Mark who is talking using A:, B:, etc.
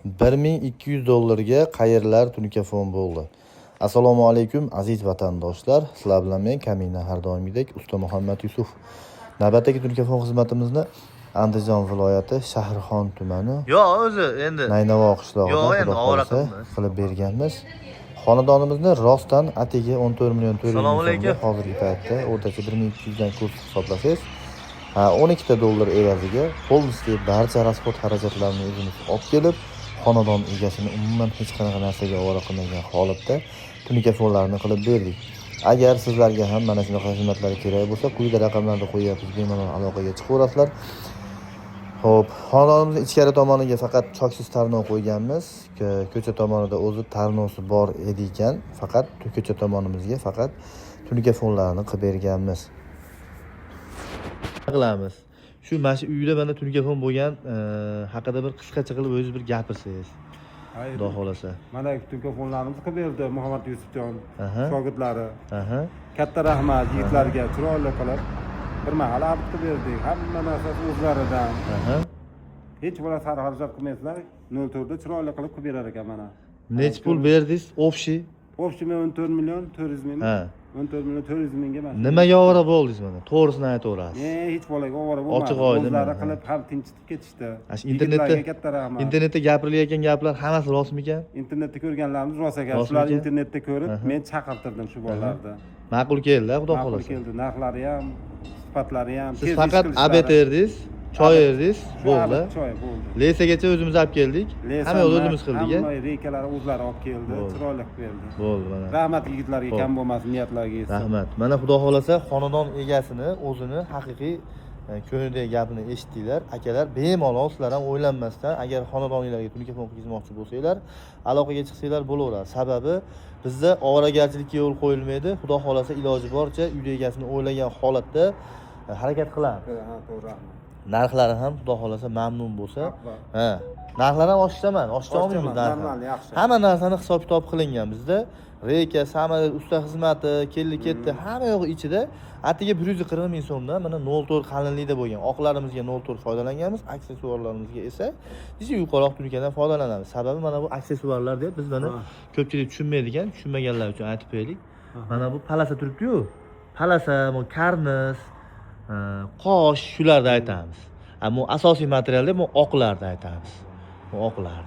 A: $1200 qayerlar tunikafon bo'ldi. Assalomu alaykum aziz vatandoshlar. Sizlar bilan men Kamina har doimgidek Usta Muhammad Yusuf. Navbatdagi tunikafon xizmatimizni Andijon viloyati Shahrixon tumani
B: o'zi endi
A: Naynavo qishlog'ida qilib berganmiz. Xonadonimizni rostdan atigi 14 million 400 ming so'mga hozirgi paytda o'rtacha 1200 dan kurs hisoblasangiz $12 evaziga polностью barcha rasxod xarajatlarini o'zimiz olib kelib, xonadon egasini umuman hech qanaqa narsaga ovora qilmagan holatda tunikafonlarni qilib berdik. Agar sizlarga ham mana shunaqa xizmatlar kerak bo'lsa, quyida raqamlarni qo'yapmiz, bemalol aloqaga chiqaverasizlar. Xo'p, xonadonimizning ichkari tomoniga faqat choksiz tarnov qo'yganmiz. Ko'cha tomonida o'zi tarnovsi bor edi ekan, faqat ko'cha tomonimizga faqat tunikafonlarni qilib berganmiz. Qilamiz. Shu mana shu uyda mana tunikafon bo'lgan haqida bir qisqacha qilib o'zingiz bir gapirsangiz. Xudo xolasa.
C: Mana tunikafonlarimizni qilib berdi Muhammad Yusufjon shogirdlari. Katta rahmat yigitlarga, chiroyli qilib bir mahal olib qilib berdik. Hamma narsasi o'zlaridan. Hech bo'lsa sarxarajat qilmaysizlar, 04 da chiroyli qilib berar ekan mana.
A: Nech pul berdingiz? Общий?
C: Общий 14 million 400 ming. 14 million 400 mingga mana.
A: Nimaga ovora bo'ldingiz mana? To'g'risini aytaverasiz.
C: Hech bolaga ovora bo'lmadi.
A: Ochiq oydin.
C: O'zlari qilib ham tinchitib ketishdi.
A: Internetda gapirilayotgan gaplar hammasi rostmikan?
C: Internetda ko'rganlarimiz rost ekan. Shular internetda ko'rib, men chaqirtirdim shu bolalarni.
A: Ma'qul keldi, xudo xolasa.
C: Ma'qul keldi. Narxlari ham, sifatlari ham.
A: Siz faqat obed erdingiz, choy erdingiz, bo'ldi.
C: Choy bo'ldi.
A: Lesagacha o'zimiz olib keldik. Hamma yo'l o'zimiz qildik.
C: Hamma reykalari o'zlari olib keldi, chiroyli qilib berdi.
A: Bo'ldi mana.
C: Rahmat yigitlarga, kam bo'lmasin, niyatlarga yetsin.
A: Rahmat. Mana xudo xolasa xonadon egasini o'zini haqiqiy ko'nglidagi gapini eshitdinglar. Akalar, bemalol sizlar ham o'ylanmasdan agar xonadoningizga tunikafon qilmoqchi bo'lsanglar, aloqaga chiqsanglar bo'laveradi. Sababi bizda ovoragarchilikka yo'l qo'yilmaydi. Xudo xolasa iloji boricha uy egasini o'ylagan holatda harakat qilamiz.
C: Ha, to'g'ri.
A: Narxlari ham xudo xolasa mamnun bo'lsa, narxlar ham oshiraman, oshira olmaymiz narxni. Hamma narsani hisob-kitob qilingan bizda. Reyka, samolyot, usta xizmati, keldi-ketdi, hamma yo'g'i ichida atigi 140 ming so'mdan mana 04 qalinlikda bo'lgan. Oqlarimizga 04 foydalanganmiz, aksessuarlarimizga esa juda yuqori tunikadan foydalanamiz. Sababi mana bu aksessuarlar deb biz mana ko'pchilik tushunmaydigan, tushunmaganlar uchun aytib qo'yaylik. Mana bu palasa turibdi-yu. Palasa, bu karniz, qosh shularda aytamiz. Ammo asosiy materialda bu oqlarda aytamiz. Bu oqlar.